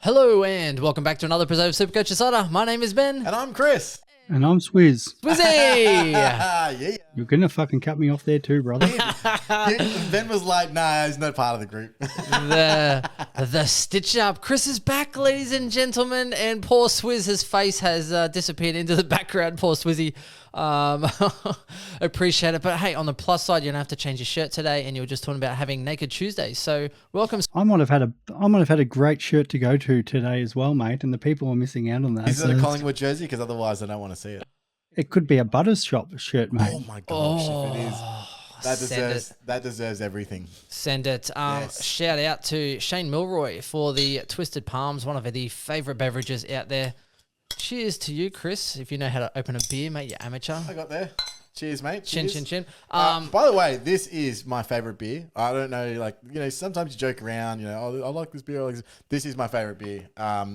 Hello and welcome back to another episode of Supercoach Insider. My name is Ben. And I'm Chris. And I'm Swiz. Swizzy! Yeah. You're going to fucking cut me off there too, brother. Ben was like, nah, he's not part of the group. the stitch up. Chris is back, ladies and gentlemen, and poor Swiz's face has disappeared into the background. Poor Swizzy. Appreciate it. But hey, on the plus side, you're going to have to change your shirt today, and you were just talking about having Naked Tuesdays. So welcome. I might have had a great shirt to go to today as well, mate, and the people are missing out on that. Is it a Collingwood jersey? Because otherwise I don't want to see it. It could be a Butters Shop shirt, mate. Oh my gosh, if it is. That deserves everything. Send it. Yes. Shout out to Shane Milroy for the Twisted Palms, one of the favourite beverages out there. Cheers to you, Chris. If you know how to open a beer, mate, you amateur. I got there. Cheers, mate. Chin, Cheers. chin, chin. By the way, this is my favorite beer. I don't know, sometimes you joke around, oh, I like this beer. I like this. This is my favorite beer.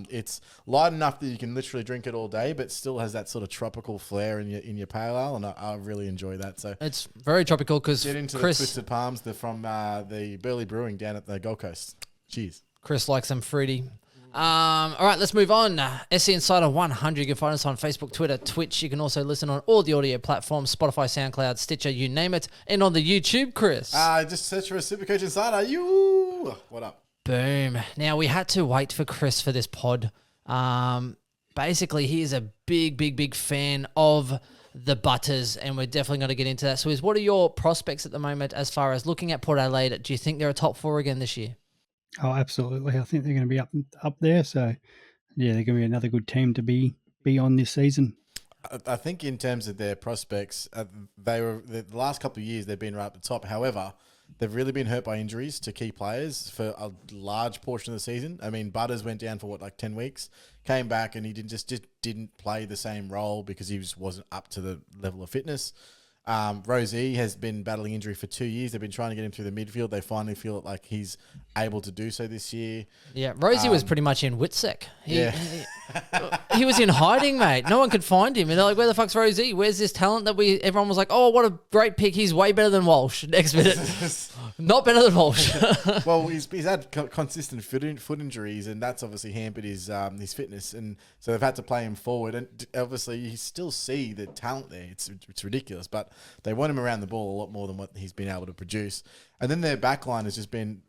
It's light enough that you can literally drink it all day, but still has that sort of tropical flair in your pale ale, and I really enjoy that. So it's very tropical because get into Chris, the Twisted Palms. They're from the Burleigh Brewing down at the Gold Coast. Cheers. Chris likes them fruity. All right, let's move on. SC Insider 100. You can find us on Facebook, Twitter, Twitch. You can also listen on all the audio platforms, Spotify, SoundCloud, Stitcher, you name it. And on the YouTube, Chris. Just search for a Supercoach Insider. You. What up? Boom. Now, we had to wait for Chris for this pod. Basically, he is a big fan of the Butters, and we're definitely going to get into that. So, what are your prospects at the moment as far as looking at Port Adelaide? Do you think they're a top four again this year? Oh, absolutely. I think they're going to be up there. So, yeah, they're going to be another good team to be on this season. I think in terms of their prospects, the last couple of years they've been right at the top. However, they've really been hurt by injuries to key players for a large portion of the season. I mean, Butters went down for 10 weeks, came back, and he didn't play the same role because he just wasn't up to the level of fitness. Rosie has been battling injury for 2 years. They've been trying to get him through the midfield. They finally feel like he's able to do so this year. Yeah, Rosie was pretty much in Witsec. He was in hiding, mate. No one could find him. And they're like, where the fuck's Rosie? Where's this talent that everyone was like, oh, what a great pick. He's way better than Walsh. Next minute, not better than Walsh. Well, he's had consistent foot injuries, and that's obviously hampered his fitness. And so they've had to play him forward. And obviously, you still see the talent there. It's ridiculous. But they want him around the ball a lot more than what he's been able to produce. And then their backline has just been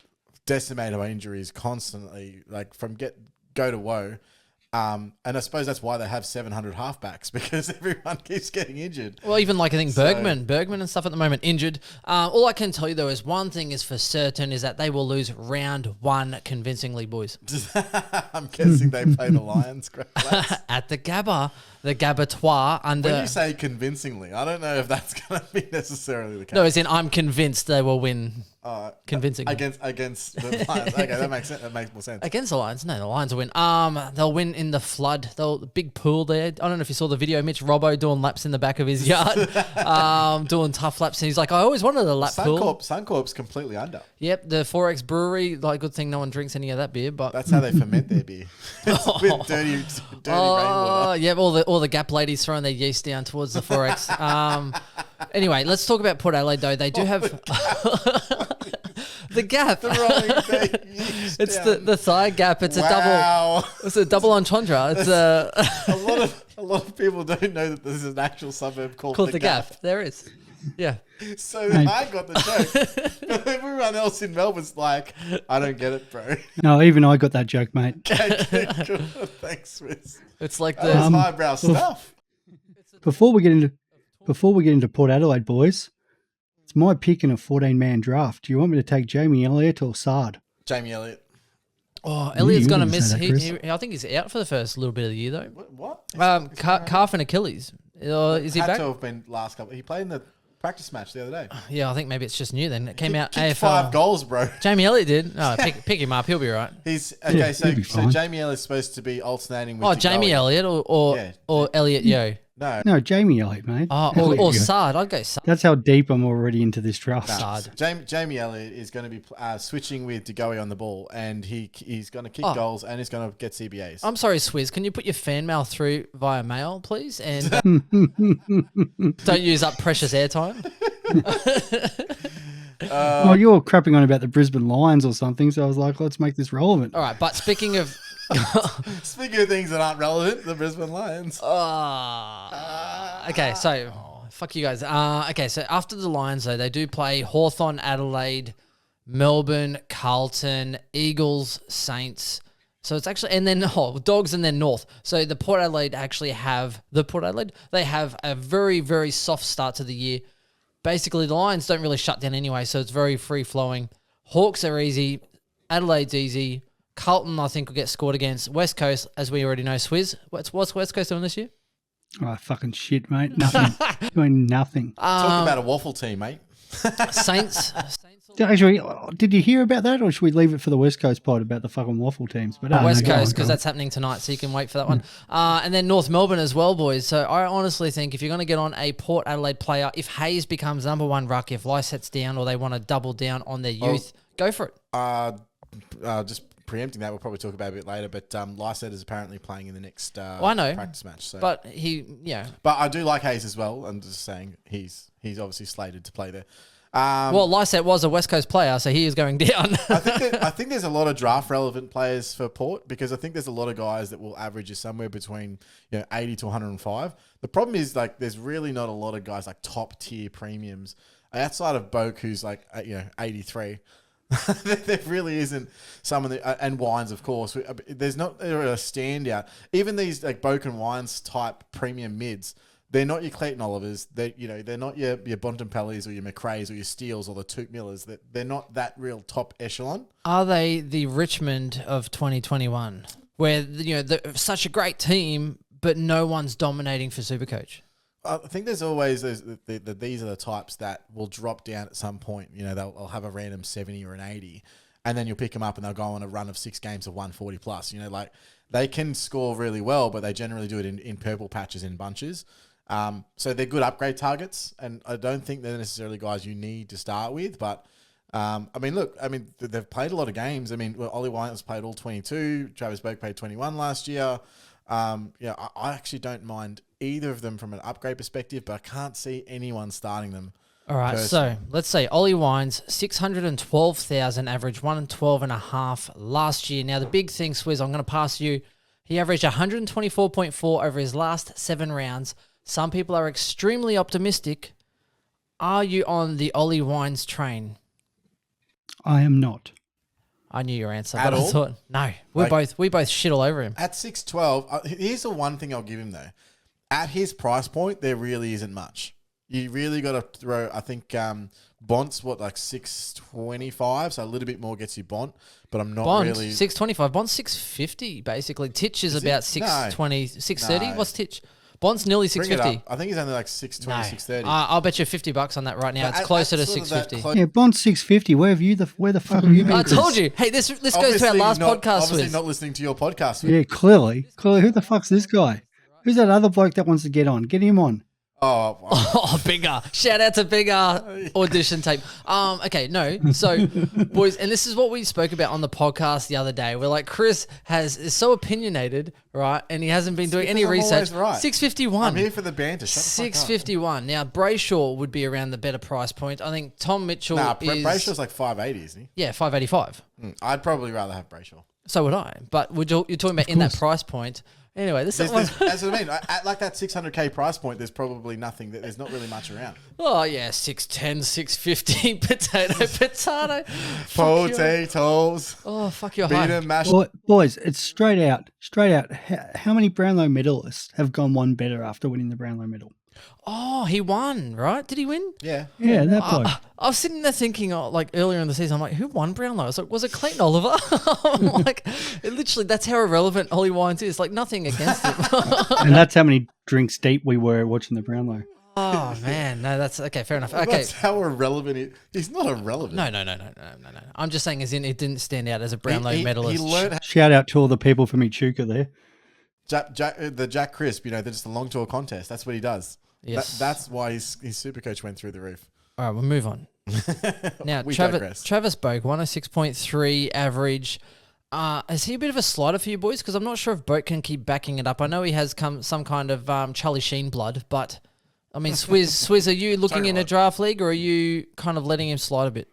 decimated by injuries constantly, like from go to woe. And I suppose that's why they have 700 halfbacks, because everyone keeps getting injured. Well, even I think Bergman and stuff at the moment injured. All I can tell you though is one thing is for certain is that they will lose round one convincingly, boys. I'm guessing they play the Lions at the Gabatoir under. When you say convincingly, I don't know if that's going to be necessarily the case. No, as in I'm convinced they will win. Convincing against the Lions. Okay, that makes sense. That makes more sense. Against the Lions, no, the Lions will win. They'll win in the flood. The big pool there. I don't know if you saw the video. Mitch Robbo doing laps in the back of his yard, doing tough laps, and he's like, I always wanted a lap pool. Suncorp's completely under. Yep, the 4X Brewery. Like, good thing no one drinks any of that beer, but that's how they ferment their beer. With dirty rainwater. Yeah, all the Gap ladies throwing their yeast down towards the 4X. Anyway, let's talk about Port Adelaide though. They do have the Gap. It's the thigh gap. It's a double entendre. It's a lot of people don't know that there's an actual suburb called the Gap. There is. Yeah. So I got the joke. But everyone else in Melbourne's like, I don't get it, bro. No, even I got that joke, mate. Okay, good. Thanks, Swiz. It's like that's highbrow stuff. Before we get into Port Adelaide, boys, it's my pick in a 14-man draft. Do you want me to take Jamie Elliott or Sard? Jamie Elliott. Oh, Elliott's going to miss. I think he's out for the first little bit of the year, though. What? Calf and Achilles. Is he back? Had to have been last couple. He played in the practice match the other day. Yeah, I think maybe it's just new then. It came out kicked AFL. 5 goals, bro. Jamie Elliott did. No, pick him up. He'll be right. He's okay. So Jamie Elliott's supposed to be alternating with. Jamie Elliott or Elliott Yo. No, Jamie Elliott, mate. Or Sard. I'd go Sard. That's how deep I'm already into this draft. Sard. Jamie Elliott is going to be switching with DeGoey on the ball, and he's going to kick goals and he's going to get CBAs. I'm sorry, Swiz. Can you put your fan mail through via mail, please? And don't use up precious airtime. Well, you're crapping on about the Brisbane Lions or something, so I was like, let's make this relevant. All right, but speaking of Speaking of things that aren't relevant, the Brisbane Lions. Okay, so fuck you guys. Okay, so after the Lions, though, they do play Hawthorn, Adelaide, Melbourne, Carlton, Eagles, Saints. So it's actually, and then Dogs and then North. So the Port Adelaide they have a very, very soft start to the year. Basically, the Lions don't really shut down anyway, so it's very free-flowing. Hawks are easy. Adelaide's easy. Carlton, I think, will get scored against. West Coast, as we already know, Swiz. What's West Coast doing this year? Oh, fucking shit, mate. Nothing. Doing nothing. Talk about a waffle team, mate. Saints. Actually, did you hear about that, or should we leave it for the West Coast pod about the fucking waffle teams? But West Coast, because that's happening tonight, so you can wait for that one. And then North Melbourne as well, boys. So I honestly think if you're going to get on a Port Adelaide player, if Hayes becomes number one ruck, if Lycett's down, or they want to double down on their youth, go for it. Just preempting that, we'll probably talk about it a bit later, but Lysett is apparently playing in the next I know, practice match. So. But But I do like Hayes as well. I'm just saying he's obviously slated to play there. Well, Lysett was a West Coast player, so he is going down. I think there's a lot of draft relevant players for Port, because I think there's a lot of guys that will average somewhere between 80 to 105. The problem is, like, there's really not a lot of guys like top tier premiums outside of Boak, who's like 83. There really isn't someone that, and Wines, of course. They're a standout. Even these like Boak and Wines type premium mids. They're not your Clayton Olivers. They're not your Bontempellis or your McRae's or your Steeles or the Touk Millers. They're not that real top echelon. Are they the Richmond of 2021, where they're such a great team, but no one's dominating for Supercoach? I think there's always these are the types that will drop down at some point. They'll have a random 70 or an 80, and then you'll pick them up and they'll go on a run of 6 games of 140 plus. Like they can score really well, but they generally do it in purple patches in bunches. So they're good upgrade targets, and I don't think they're necessarily guys you need to start with. But they've played a lot of games. Ollie Wines played all 22. Travis Boak played 21 last year. I actually don't mind either of them from an upgrade perspective, but I can't see anyone starting them. All right, personally. So let's say Ollie Wines, 612,000 average, 112.5 last year. Now the big thing, Swizz, I'm going to pass you. He averaged 124.4 over his last 7 rounds. Some people are extremely optimistic. Are you on the Ollie Wines train? I am not. I knew your answer, At but all? I thought no. We both shit all over him. At 6'12", here's the one thing I'll give him though. At his price point, there really isn't much. You really got to throw. I think Bont's like 625, so a little bit more gets you Bont. But I'm not really 625. Bont's 650 basically. Titch is about 620, 630. No. What's Titch? Bont's nearly Bring it 650. up. I think he's only like 620, 630. I'll bet you $50 on that right now. It's closer to 650. Yeah, Bond's 650. Where the fuck have you been? I told you. Hey, this goes to our last podcast. Obviously With. not listening to your podcast. Yeah, clearly. Who the fuck's this guy? Who's that other bloke that wants to get on? Get him on. Oh, Bigger. Shout out to Bigger audition tape. Okay, no. So, boys, and this is what we spoke about on the podcast the other day. We're like, Chris is so opinionated, right? And he hasn't been doing any research. Right. 651. I'm here for the banter. Shut the fuck up. 651. Now, Brayshaw would be around the better price point. I think Tom Mitchell is... Brayshaw's like 580, isn't he? Yeah, 585. I'd probably rather have Brayshaw. So would I. But you're talking about in that price point... Anyway, this is that's what I mean. At like that 600K price point, there's probably nothing. There's not really much around. Oh, yeah, 610, 650, potato. Potatoes. Oh, fuck your Beat heart. and mash. Boys, it's straight out. How many Brownlow medalists have gone one better after winning the Brownlow medal? Oh, he won, right? Did he win? Yeah. Yeah, that bloke. I was sitting there thinking, earlier in the season, I'm like, who won Brownlow? I was like, was it Clayton Oliver? I'm like, literally, that's how irrelevant Ollie Wines is. Like, nothing against him. And that's how many drinks deep we were watching the Brownlow. Oh, man. No, that's okay. Fair enough. Well, Okay. that's how irrelevant he's not irrelevant. No. I'm just saying, as in, it didn't stand out as a Brownlow medalist. He learned Shout out to all the people from Echuca there. the Jack Crisp. They're just a long tour contest. That's what he does. Yes. That's why his Supercoach went through the roof. All right, we'll move on. Now, We digress. Travis Boak, 106.3 average. Is he a bit of a slider for you boys? Because I'm not sure if Boak can keep backing it up. I know he has some kind of Charlie Sheen blood, but I mean, Swiz, are you looking in a draft league, or are you kind of letting him slide a bit?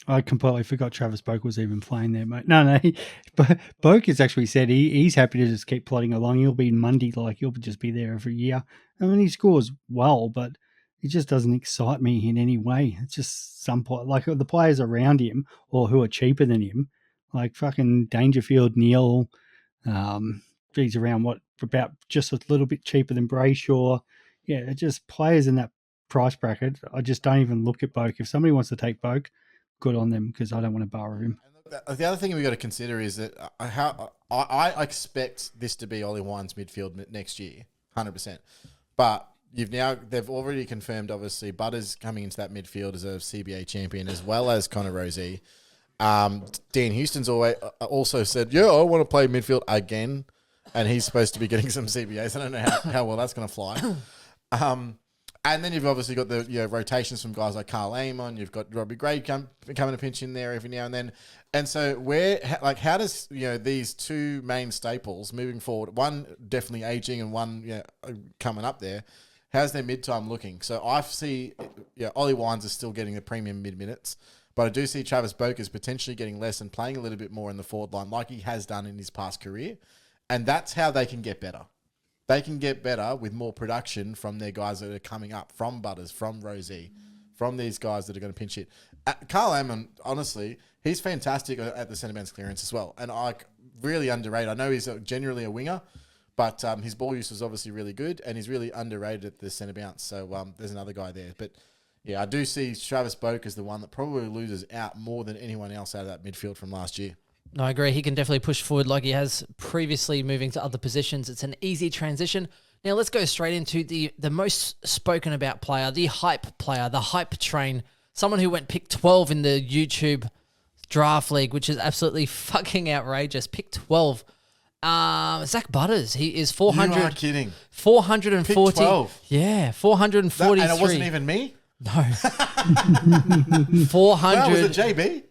I completely forgot Travis Boak was even playing there, mate. No. Boak has actually said he's happy to just keep plodding along. He'll be Monday, like he'll just be there every year. I mean, he scores well, but he just doesn't excite me in any way. It's just some point, like the players around him or who are cheaper than him, like fucking Dangerfield, Neil. He's around about just a little bit cheaper than Brayshaw. Yeah, it's just players in that price bracket. I just don't even look at Boak. If somebody wants to take Boak, good on them because I don't want to borrow him. The other thing we got to consider is that how I expect this to be Ollie Wine's midfield next year, 100%. But they've already confirmed, obviously, Butters coming into that midfield as a CBA champion as well as Connor Rozee. Dan Houston's also said, I want to play midfield again, and he's supposed to be getting some CBAs. I don't know how well that's going to fly. And then you've obviously got the rotations from guys like Carl Amon. You've got Robbie Gray coming to pinch in there every now and then. And so how does these two main staples moving forward? One definitely aging and one coming up there. How's their mid-time looking? So I see Ollie Wines is still getting the premium mid-minutes, but I do see Travis Boak is potentially getting less and playing a little bit more in the forward line like he has done in his past career. And that's how they can get better. They can get better with more production from their guys that are coming up, from Butters, from Rozee, from these guys that are going to pinch it. Carl Amon, honestly, he's fantastic at the centre bounce clearance as well. And I really underrated. I know he's generally a winger, but his ball use is obviously really good, and he's really underrated at the centre bounce. So there's another guy there. But yeah, I do see Travis Boak as the one that probably loses out more than anyone else out of that midfield from last year. No, I agree. He can definitely push forward like he has previously, moving to other positions. It's an easy transition. Now let's go straight into the most spoken about player, the hype train, someone who went pick 12 in the YouTube draft league, which is absolutely fucking outrageous. Pick 12. Zach Butters. He is 400. You are kidding. 440. Pick 12. Yeah, 443. And it wasn't even me? No. 400. No, was it JB?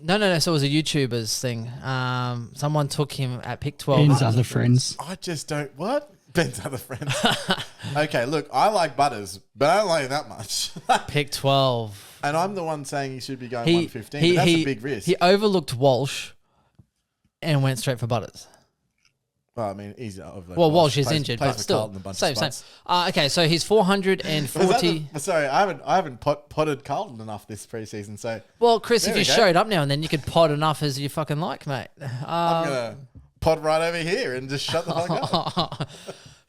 No. So it was a YouTuber's thing. Someone took him at pick 12. Ben's other friends. I just don't... What? Ben's other friends. Okay, look, I like Butters, but I don't like him that much. Pick 12. And I'm the one saying he should be going 115, but that's a big risk. He overlooked Walsh and went straight for Butters. Well, I mean, he's overlooked. Well, Walsh is injured, but still. Same. Okay, so he's 440. Sorry, I haven't potted Carlton enough this preseason, so... Well, Chris, if you showed up now and then, you could pod enough as you fucking like, mate. I'm going to pod right over here and just shut the fuck up.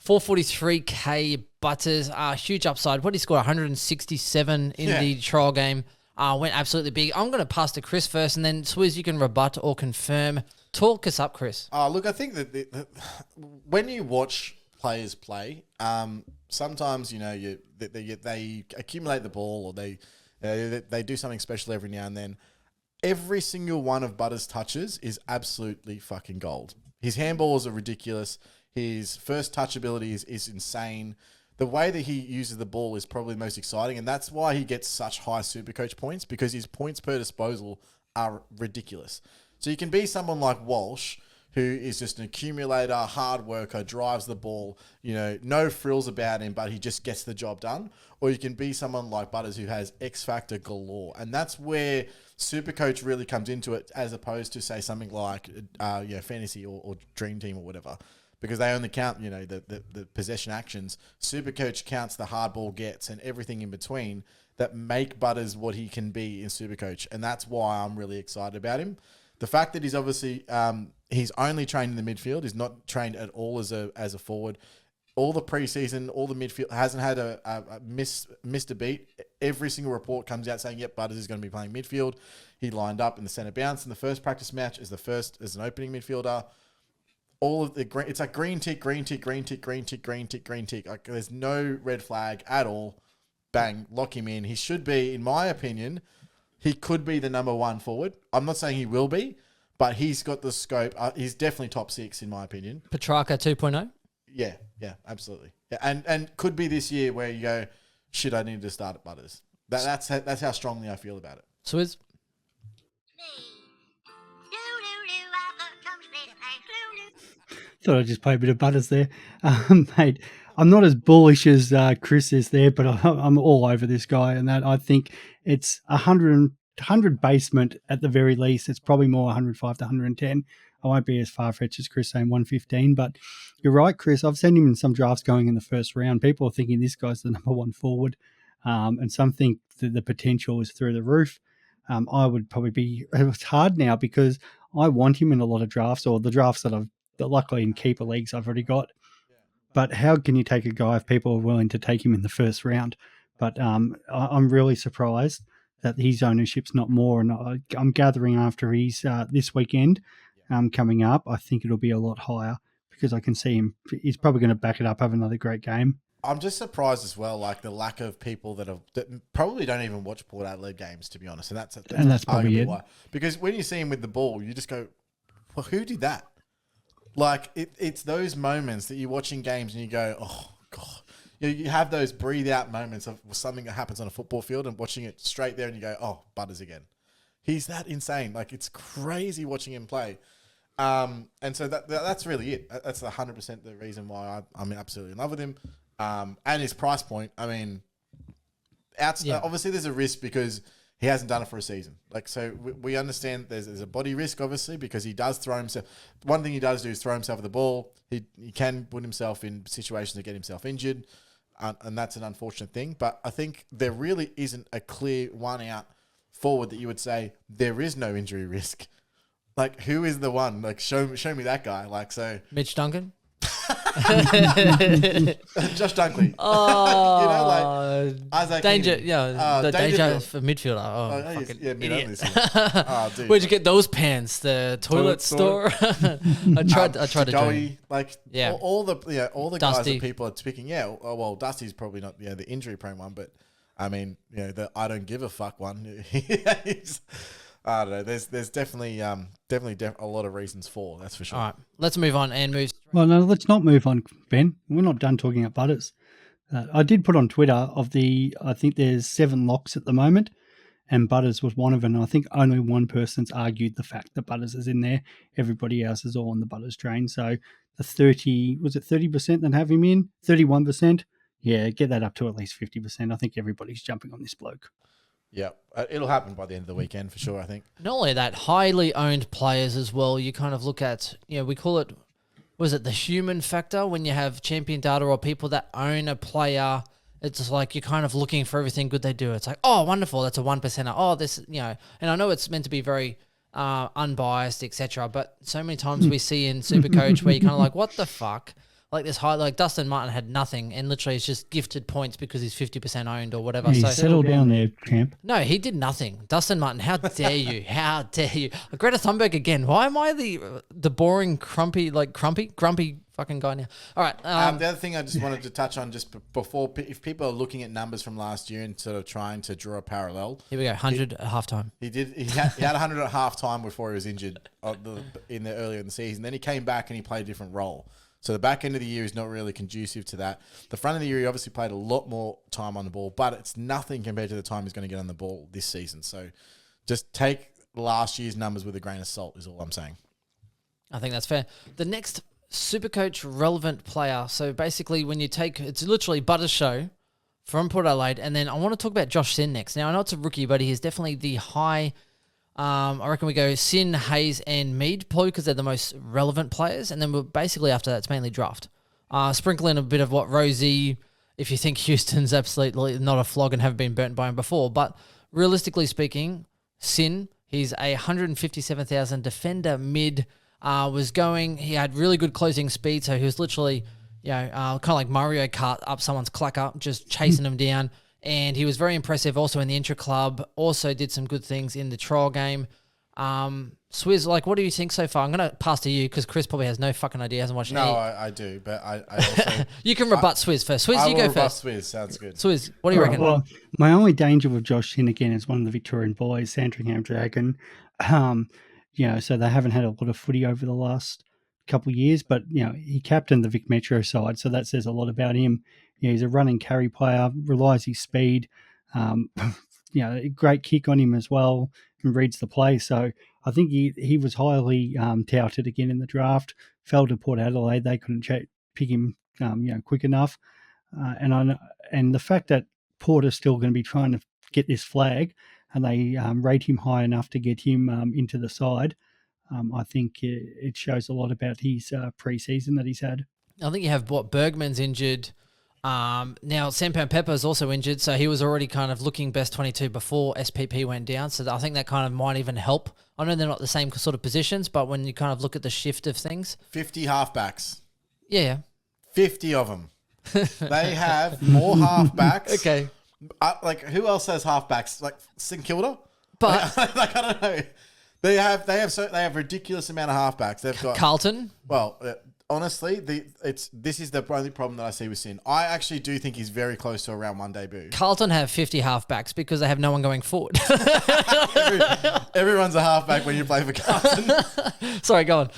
443k Butters, huge upside. What did he score? 167 in the trial game. Went absolutely big. I'm going to pass to Chris first, and then Swiz, you can rebut or confirm. Talk us up, Chris. Look, I think that when you watch players play, sometimes they accumulate the ball, or they do something special every now and then. Every single one of Butters' touches is absolutely fucking gold. His handballs are ridiculous. His first touch ability is insane. The way that he uses the ball is probably the most exciting, and that's why he gets such high Supercoach points, because his points per disposal are ridiculous. So you can be someone like Walsh, who is just an accumulator, hard worker, drives the ball, no frills about him, but he just gets the job done. Or you can be someone like Butters, who has X factor galore. And that's where Supercoach really comes into it, as opposed to, say, something like Fantasy or Dream Team or whatever. Because they only count, the possession actions. Supercoach counts the hard ball gets and everything in between that make Butters what he can be in Supercoach. And that's why I'm really excited about him. The fact that he's obviously he's only trained in the midfield, he's not trained at all as a forward. All the preseason, all the midfield, hasn't had missed a beat. Every single report comes out saying, yep, Butters is going to be playing midfield. He lined up in the centre bounce in the first practice match as an opening midfielder. All of the it's like green tick. Like, there's no red flag at all. Bang, lock him in. He should be, in my opinion, he could be the number one forward. I'm not saying he will be, but he's got the scope. He's definitely top 6 in my opinion. Petrarca 2.0? Yeah, absolutely. Yeah, and could be this year where you go, shit, I need to start at Butters. That's how strongly I feel about it. Swiz? Thought I'd just play a bit of Butters there. Mate, I'm not as bullish as Chris is there, but I'm all over this guy, and that I think it's 100 100 basement at the very least. It's probably more 105 to 110. I won't be as far-fetched as Chris saying 115, but you're right, Chris. I've seen him in some drafts going in the first round. People are thinking this guy's the number one forward, and some think that the potential is through the roof. I would probably be – it's hard now because I want him in a lot of drafts, or the drafts that luckily in keeper leagues I've already got. But how can you take a guy if people are willing to take him in the first round? But I'm really surprised that his ownership's not more. And I'm gathering after he's this weekend coming up, I think it'll be a lot higher because I can see him. He's probably going to back it up, have another great game. I'm just surprised as well, like the lack of people that probably don't even watch Port Adelaide games, to be honest. And that's probably it. Why. Because when you see him with the ball, you just go, well, who did that? Like, it's those moments that you're watching games and you go, oh, God. You have those breathe-out moments of something that happens on a football field and watching it straight there and you go, oh, Butters again. He's that insane. Like, it's crazy watching him play. And so that's really it. That's 100% the reason why I'm absolutely in love with him. And his price point, I mean, obviously there's a risk because he hasn't done it for a season. Like, so we understand there's a body risk, obviously, because he does throw himself. One thing he does do is throw himself at the ball. He can put himself in situations to get himself injured, and that's an unfortunate thing. But I think there really isn't a clear one-out forward that you would say there is no injury risk. Like, who is the one? Like, show me that guy. Like, so Mitch Duncan? Josh Dunkley. Oh, you know, like Isaac danger. Heaney. Yeah, the danger for midfielder. Oh, fucking idiot. Oh, dude. Where'd you get those pants? The toilet store. I tried to join. Like, yeah, all the Dusty. guys that people are picking. Yeah, well, Dusty's probably not the injury prone one, but I mean, the I don't give a fuck one. I don't know. There's definitely a lot of reasons for, that's for sure. All right, let's move on and move. Well, no, let's not move on, Ben. We're not done talking about Butters. I did put on Twitter I think there's 7 locks at the moment, and Butters was one of them. I think only one person's argued the fact that Butters is in there. Everybody else is all on the Butters train. So the 30% that have him in? 31%? Yeah, get that up to at least 50%. I think everybody's jumping on this bloke. Yeah, it'll happen by the end of the weekend for sure, I think. Not only that, highly owned players as well. You kind of look at, we call it, was it the human factor when you have champion data or people that own a player? It's like you're kind of looking for everything good they do. It's like, oh, wonderful, that's a 1%er. Oh, this, and I know it's meant to be very unbiased, etc. But so many times we see in Supercoach where you're kind of like, what the fuck? Like this high, like Dustin Martin had nothing and literally is just gifted points because he's 50% owned or whatever. Yeah, so settle down there, champ. No, he did nothing. Dustin Martin, how dare you? How dare you? Greta Thunberg again. Why am I the boring, grumpy fucking guy now? All right. The other thing I just wanted to touch on just before, if people are looking at numbers from last year and sort of trying to draw a parallel. Here we go, 100 at halftime. He had 100 at halftime before he was injured earlier in the season. Then he came back and he played a different role. So the back end of the year is not really conducive to that. The front of the year, he obviously played a lot more time on the ball, but it's nothing compared to the time he's going to get on the ball this season. So just take last year's numbers with a grain of salt is all I'm saying. I think that's fair. The next Supercoach relevant player. So basically when you take, it's literally Butters Show from Port Adelaide, and then I want to talk about Josh Sin next. Now I know it's a rookie, but he is definitely the high... I reckon we go Sin, Hayes, and Mead, probably because they're the most relevant players. And then we're basically after that, it's mainly draft. Sprinkle in a bit of what Rosie, if you think Houston's absolutely not a flog and haven't been burnt by him before. But realistically speaking, Sin, he's a 157,000 defender mid, he had really good closing speed. So he was literally, kind of like Mario Kart up someone's clacker, just chasing them down. And he was very impressive also in the intra-club, also did some good things in the trial game. Swiz, what do you think so far? I'm going to pass to you because Chris probably has no fucking idea, hasn't watched any. No, I do, but I also... You can rebut Swiz first. Swiz, you go first. Swizz, sounds good. Swiz, what do you reckon? Well, my only danger with Josh Sin again is one of the Victorian boys, Sandringham Dragon. So they haven't had a lot of footy over the last couple of years, but, he captained the Vic Metro side, so that says a lot about him. He's a run and carry player, relies his speed, a great kick on him as well, and reads the play. So I think he was highly touted again in the draft. Fell to Port Adelaide, they couldn't pick him, quick enough. And the fact that Port is still going to be trying to get this flag, and they rate him high enough to get him into the side, I think it shows a lot about his pre-season that he's had. I think you have Bergman's injured. Now, Sampan Pepper is also injured, so he was already kind of looking best 22 before SPP went down. So I think that kind of might even help. I know they're not the same sort of positions, but when you kind of look at the shift of things. 50 halfbacks. Yeah. 50 of them. They have more halfbacks. Okay. Like, who else has halfbacks? Like St Kilda? But like, I don't know. They have ridiculous amount of halfbacks. They've got Carlton. Well, honestly, this is the only problem that I see with Sin. I actually do think he's very close to a round one debut. Carlton have 50 halfbacks because they have no one going forward. Everyone's a halfback when you play for Carlton. Sorry, go on.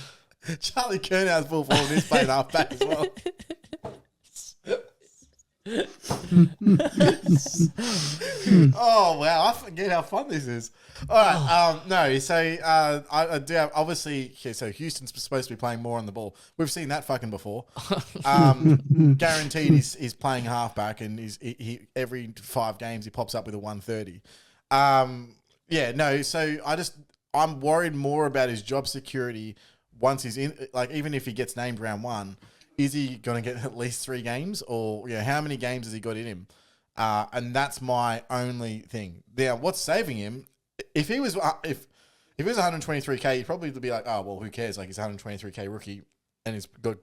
Charlie Kernow's full forward. He's playing halfback as well. Oh wow! I forget how fun this is. All right, no. So I do have obviously. Okay, so Houston's supposed to be playing more on the ball. We've seen that fucking before. Guaranteed, he's playing halfback, and he every 5 games he pops up with a 130. Yeah, no. So I'm worried more about his job security once he's in. Like even if he gets named round 1. Is he going to get at least 3 games, or how many games has he got in him? And that's my only thing. Now, what's saving him? If he was 123k, he'd probably be like, oh well, who cares? Like he's a 123k rookie, and he's got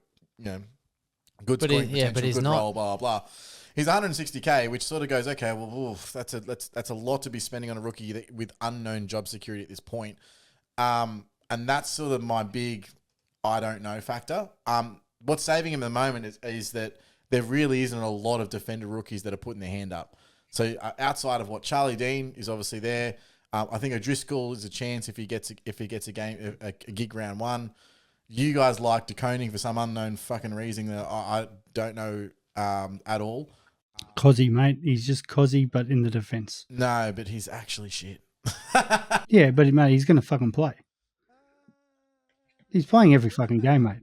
good scoring potential, but he's good not. role, blah blah blah. He's 160k, which sort of goes, okay, well, oof, that's a lot to be spending on a rookie with unknown job security at this point. And that's sort of my big, I don't know factor. What's saving him at the moment is that there really isn't a lot of defender rookies that are putting their hand up. So outside of what Charlie Dean is obviously there, I think O'Driscoll is a chance if he gets a gig round 1. You guys like DeConing for some unknown fucking reason that I don't know at all. Cozzy, mate. He's just Cozzy, but in the defence. No, but he's actually shit. Yeah, but mate, he's going to fucking play. He's playing every fucking game, mate.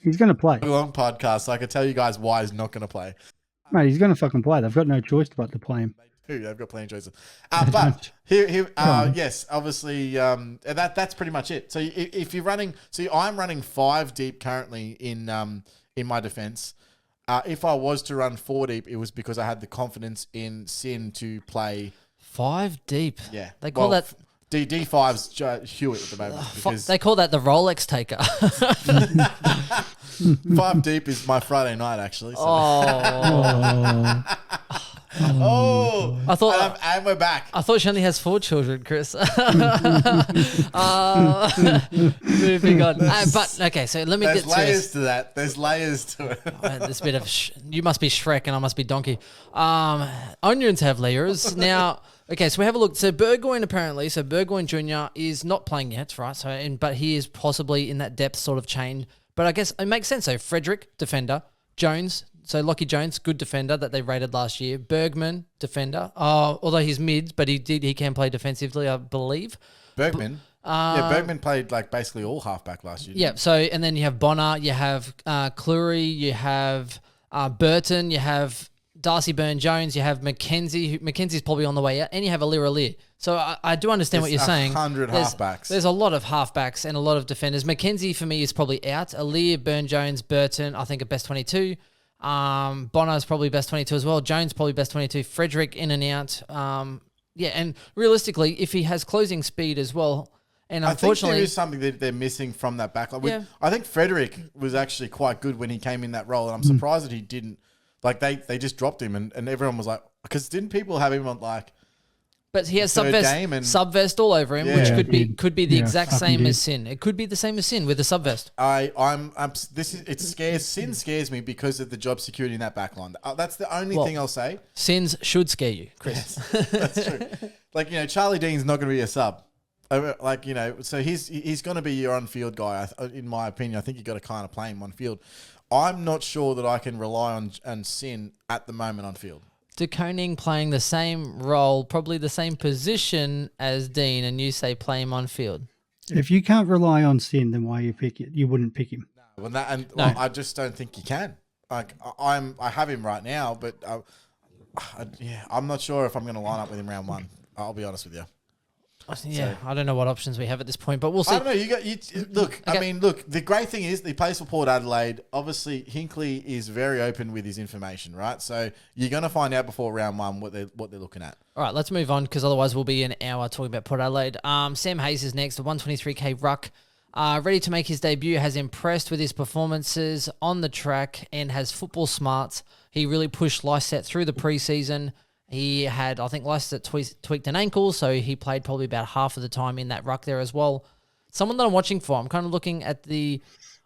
He's going to play. A long podcast, so I can tell you guys why he's not going to play. Mate, he's going to fucking play. They've got no choice but to play him. They've got plenty of choices. But yes, obviously, that's pretty much it. So if you're running, I'm running 5 deep currently in my defense. If I was to run 4 deep, it was because I had the confidence in Sin to play 5 deep. Yeah, they call that. D5's Hewitt at the moment. Because they call that the Rolex taker. 5 deep is my Friday night, actually. So. I thought, and we're back. I thought she only has 4 children, Chris. Moving on. But okay, so let me There's get layers to that. There's layers to it. This bit of you must be Shrek and I must be Donkey. Onions have layers now. Okay, so we have a look. So Burgoyne Burgoyne Jr. is not playing yet, right? So, but he is possibly in that depth sort of chain. But I guess it makes sense. So Frederick, defender. Jones, so Lockie Jones, good defender that they rated last year. Bergman, defender. Although he's mid, but he can play defensively, I believe. Bergman? Bergman played like basically all halfback last year. Yeah, so and then you have Bonner, you have Cleary, you have Burton, you have Darcy Byrne-Jones, you have McKenzie. McKenzie's probably on the way out, and you have Alira. So I do understand what you're saying. 100 halfbacks. There's a lot of halfbacks and a lot of defenders. McKenzie, for me, is probably out. Alira, Byrne-Jones, Burton, I think are best 22. Bonner's probably best 22 as well. Jones probably best 22. Frederick in and out. And realistically, if he has closing speed as well, and unfortunately, I think there is something that they're missing from that backline. I think Frederick was actually quite good when he came in that role, and I'm surprised that he didn't. Like, they just dropped him, and everyone was like, because didn't people have him on, like... But he has subvest all over him, which could be the exact same as Sin. It could be the same as Sin with the subvest. Sin scares me because of the job security in that backline. That's the only thing I'll say. Sins should scare you, Chris. Yes, that's true. Like, Charlie Dean's not going to be a sub. Like, so he's going to be your on-field guy, in my opinion. I think you got to kind of play him on field. I'm not sure that I can rely on Sin at the moment on field. DeConing playing the same role, probably the same position as Dean, and you say play him on field. If you can't rely on Sin, then why you pick it? You wouldn't pick him. No, I just don't think you can. Like I have him right now, but I'm not sure if I'm going to line up with him round 1. I'll be honest with you. Yeah, I don't know what options we have at this point, but we'll see. I don't know. Look. Okay. I mean, look. The great thing is he plays for Port Adelaide. Obviously, Hinkley is very open with his information, right? So you're going to find out before round one what they're looking at. All right, let's move on because otherwise we'll be an hour talking about Port Adelaide. Sam Hayes is next, the 123k ruck. Ready to make his debut, has impressed with his performances on the track and has football smarts. He really pushed Lycett through the preseason. He had, I think, Lycett tweaked an ankle, so he played probably about half of the time in that ruck there as well. Someone that I'm watching for. I'm kind of looking at the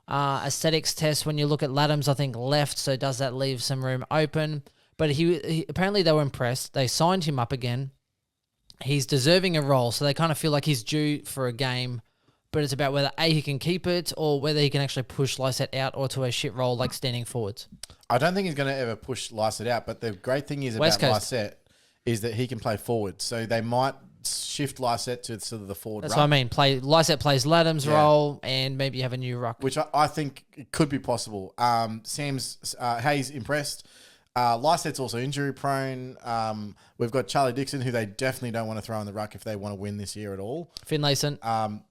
aesthetics test. When you look at Laddams, I think left, so does that leave some room open? But he apparently they were impressed. They signed him up again. He's deserving a role, so they kind of feel like he's due for a game. But it's about whether A, he can keep it, or whether he can actually push Lycett out or to a shit role like standing forwards. I don't think he's going to ever push Lycett out, but the great thing is about Lycett is that he can play forward. So they might shift Lycett to sort of the forward. That's what I mean. Lycett plays Laddams' role, and maybe you have a new ruck. Which I think it could be possible. Sam's Hayes impressed. Lycett's also injury prone. We've got Charlie Dixon, who they definitely don't want to throw in the ruck if they want to win this year at all. Finlayson.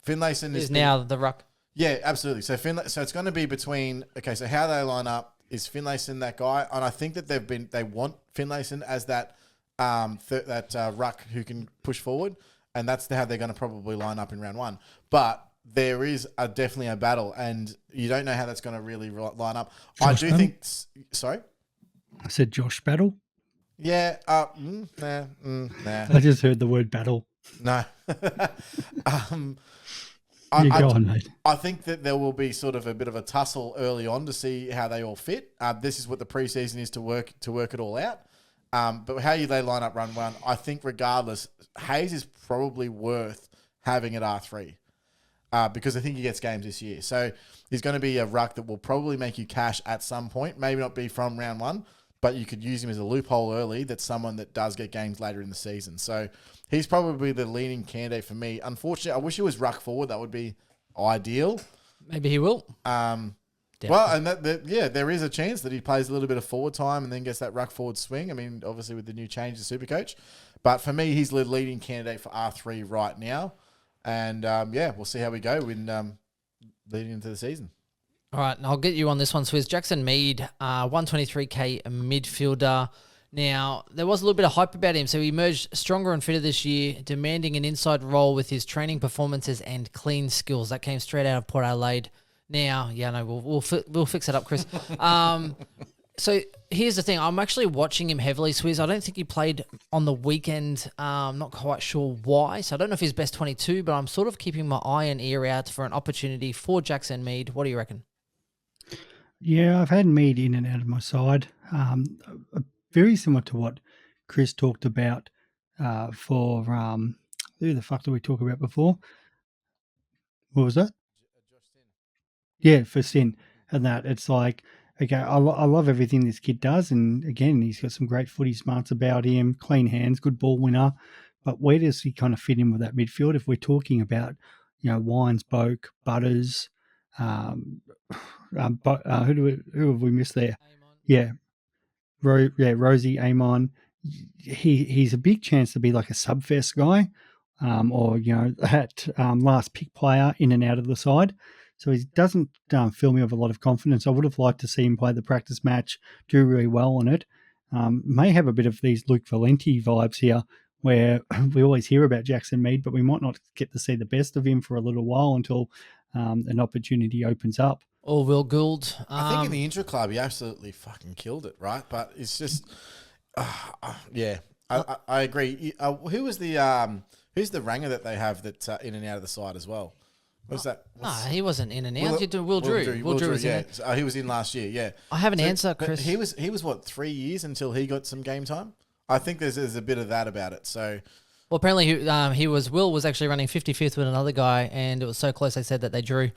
Finlayson is now the ruck. Yeah, absolutely. So so it's going to be between. Okay, so how they line up is Finlayson that guy, and I think that they want Finlayson as that ruck who can push forward, and that's how they're going to probably line up in round one. But there is definitely a battle, and you don't know how that's going to really line up. I do think. Sorry. I said Josh Battle. Yeah. Nah. I just heard the word battle. No. Go on, mate. I think that there will be sort of a bit of a tussle early on to see how they all fit. This is what the preseason is to work it all out. But how they line up run one, I think regardless, Hayes is probably worth having at R3 because I think he gets games this year. So he's going to be a ruck that will probably make you cash at some point. Maybe not be from round one, but you could use him as a loophole early. That's someone that does get games later in the season. So he's probably the leading candidate for me. Unfortunately, I wish he was ruck forward. That would be ideal. Maybe he will. Well, and there is a chance that he plays a little bit of forward time and then gets that ruck forward swing. I mean, obviously with the new change to Supercoach. But for me, he's the leading candidate for R3 right now. And we'll see how we go when leading into the season. All right, and I'll get you on this one, Swiz. Jackson Mead, 123k midfielder. Now, there was a little bit of hype about him, so he emerged stronger and fitter this year, demanding an inside role with his training performances and clean skills. That came straight out of Port Adelaide. Now, we'll fix it up, Chris. So here's the thing. I'm actually watching him heavily, Swiz. I don't think he played on the weekend. I'm not quite sure why. So I don't know if he's best 22, but I'm sort of keeping my eye and ear out for an opportunity for Jackson Mead. What do you reckon? Yeah, I've had Mead in and out of my side. Very similar to what Chris talked about for who the fuck did we talk about before? What was that? Yeah, for Sin. And that it's like, okay, I love everything this kid does. And again, he's got some great footy smarts about him, clean hands, good ball winner. But where does he kind of fit in with that midfield? If we're talking about, Wines, Boak, Butters, who have we missed there? Amon. Yeah. Rosie, Amon. He's a big chance to be like a subfest guy, or that last pick player in and out of the side. So he doesn't fill me with a lot of confidence. I would have liked to see him play the practice match, do really well on it. May have a bit of these Luke Valenti vibes here, where we always hear about Jackson Mead, but we might not get to see the best of him for a little while until an opportunity opens up. Or Will Gould. I think in the intra-club, he absolutely fucking killed it, right? But it's just, I agree. Who's the ranger that they have that's in and out of the side as well? What's that? No, he wasn't in and out. Will Drew. Will Drew was in. He was in last year, yeah. I have an answer, Chris. He was what, 3 years until he got some game time? I think there's a bit of that about it, so... Well, apparently Will was actually running 55th with another guy, and it was so close they said that they drew.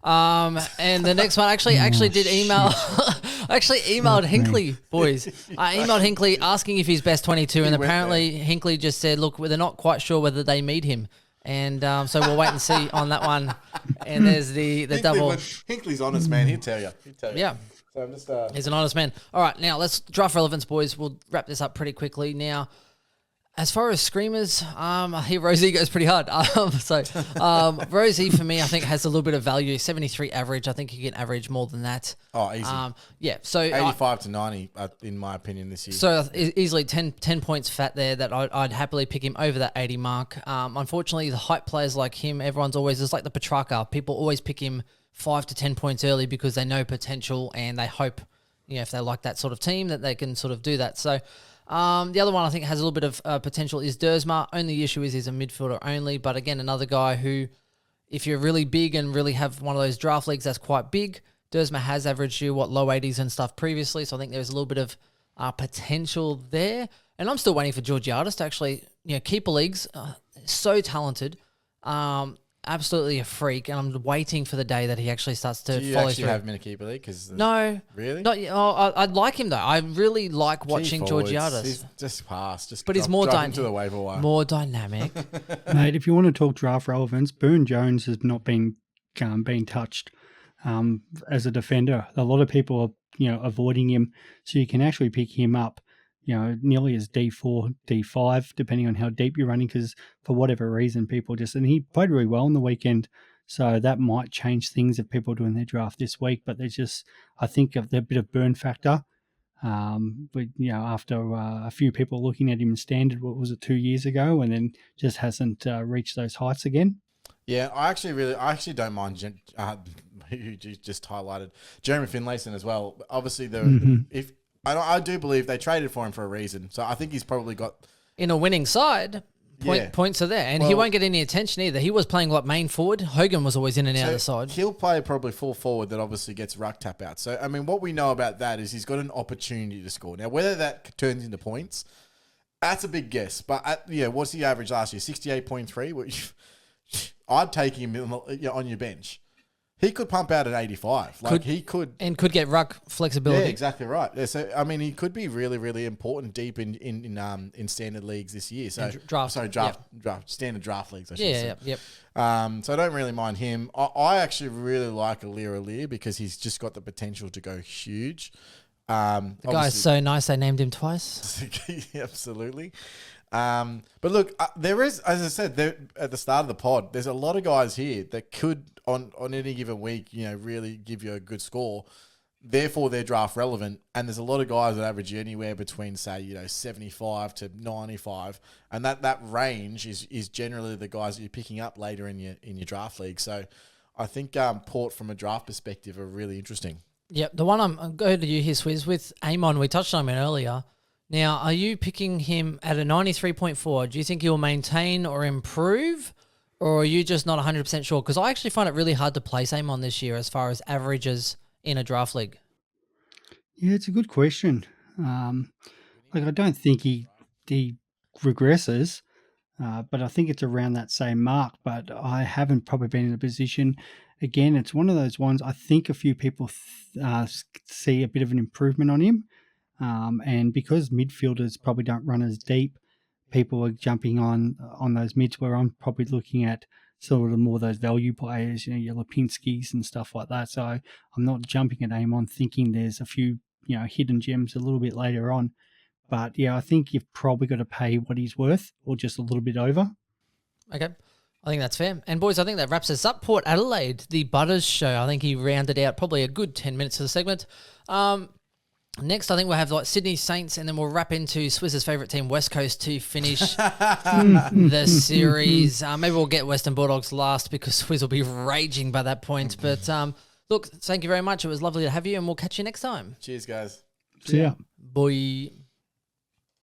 And the next one actually did email. I actually emailed Hinkley, boys. I emailed Hinkley asking if he's best 22, and apparently Hinkley just said, look, they're not quite sure whether they need him. And so we'll wait and see on that one. And there's the double. Hinkley's honest, man. He'll tell you. Yeah. So I'm just, he's an honest man. All right, now let's draft relevance, boys. We'll wrap this up pretty quickly. Now, As far as screamers, I hear Rosie goes pretty hard. Rosie for me, I think has a little bit of value. 73 average. I think he can average more than that. Oh, easy. Yeah. So 85 to 90, in my opinion, this year. So easily 10 points fat there that I'd happily pick him over that 80 mark. Unfortunately, the hype players like him, everyone's always, it's like the Petrarca. People always pick him 5 to 10 points early because they know potential and they hope, if they like that sort of team, that they can sort of do that. So the other one I think has a little bit of potential is Dersma. Only issue is he's a midfielder only, but again, another guy who, if you're really big and really have one of those draft leagues that's quite big, Dersma has averaged you, low 80s and stuff previously, so I think there's a little bit of potential there. And I'm still waiting for Georgiades to actually, keeper leagues, so talented, absolutely a freak, and I'm waiting for the day that he actually starts to follow through. Do you actually have him in a keeper league? No. Really? Not, I'd like him, though. I really like watching Georgiades. He's just passed. But he's more to the waiver wire. More dynamic. Mate, if you want to talk draft relevance, Boone Jones has not been touched as a defender. A lot of people are, avoiding him, so you can actually pick him up, nearly as D4, D5, depending on how deep you're running, because for whatever reason, people and he played really well on the weekend, so that might change things if people are doing their draft this week, but there's just, I think, a bit of burn factor. But after a few people looking at him in standard, what was it, 2 years ago, and then just hasn't reached those heights again. Yeah, I actually don't mind who you just highlighted, Jeremy Finlayson as well. Obviously, I do believe they traded for him for a reason, so I think he's probably got in a winning side. Points are there, and he won't get any attention either. He was playing main forward. Hogan was always in and out of the side. He'll play probably full forward that obviously gets ruck tap out. So, I mean, what we know about that is he's got an opportunity to score. Now, whether that turns into points, that's a big guess. But, what's the average last year? 68.3? I'd take him on your bench. He could pump out at 85. He could. And could get ruck flexibility. Yeah, exactly right. Yeah, so, I mean, he could be really, really important deep in standard leagues this year. So standard draft leagues, I should say. Yep. So I don't really mind him. I actually really like Alir because he's just got the potential to go huge. The guy's so nice they named him twice. Absolutely. But look, there is, as I said at the start of the pod, there's a lot of guys here that could, on any given week, really give you a good score. Therefore, they're draft relevant. And there's a lot of guys that average you anywhere between, say, 75 to 95. And that range is generally the guys that you're picking up later in your draft league. So I think Port, from a draft perspective, are really interesting. Yep. The one I'm going to you here, Swiz, with Amon, we touched on him earlier. Now, are you picking him at a 93.4? Do you think he'll maintain or improve, or are you just not 100% sure? Because I actually find it really hard to place Amon this year as far as averages in a draft league. Yeah, it's a good question. I don't think he regresses, but I think it's around that same mark. But I haven't probably been in a position. Again, it's one of those ones, I think a few people see a bit of an improvement on him. And because midfielders probably don't run as deep, people are jumping on those mids, where I'm probably looking at sort of more those value players, your Lipinskis and stuff like that. So I'm not jumping at Amon thinking there's a few, hidden gems a little bit later on. But yeah, I think you've probably got to pay what he's worth, or just a little bit over. Okay. I think that's fair. And boys, I think that wraps us up. Port Adelaide, the Butters show. I think he rounded out probably a good 10 minutes of the segment. Next, I think we'll have Sydney Saints, and then we'll wrap into Swiss's favourite team, West Coast, to finish the series. Maybe we'll get Western Bulldogs last because Swizz will be raging by that point. But look, thank you very much. It was lovely to have you, and we'll catch you next time. Cheers, guys. See ya. Bye.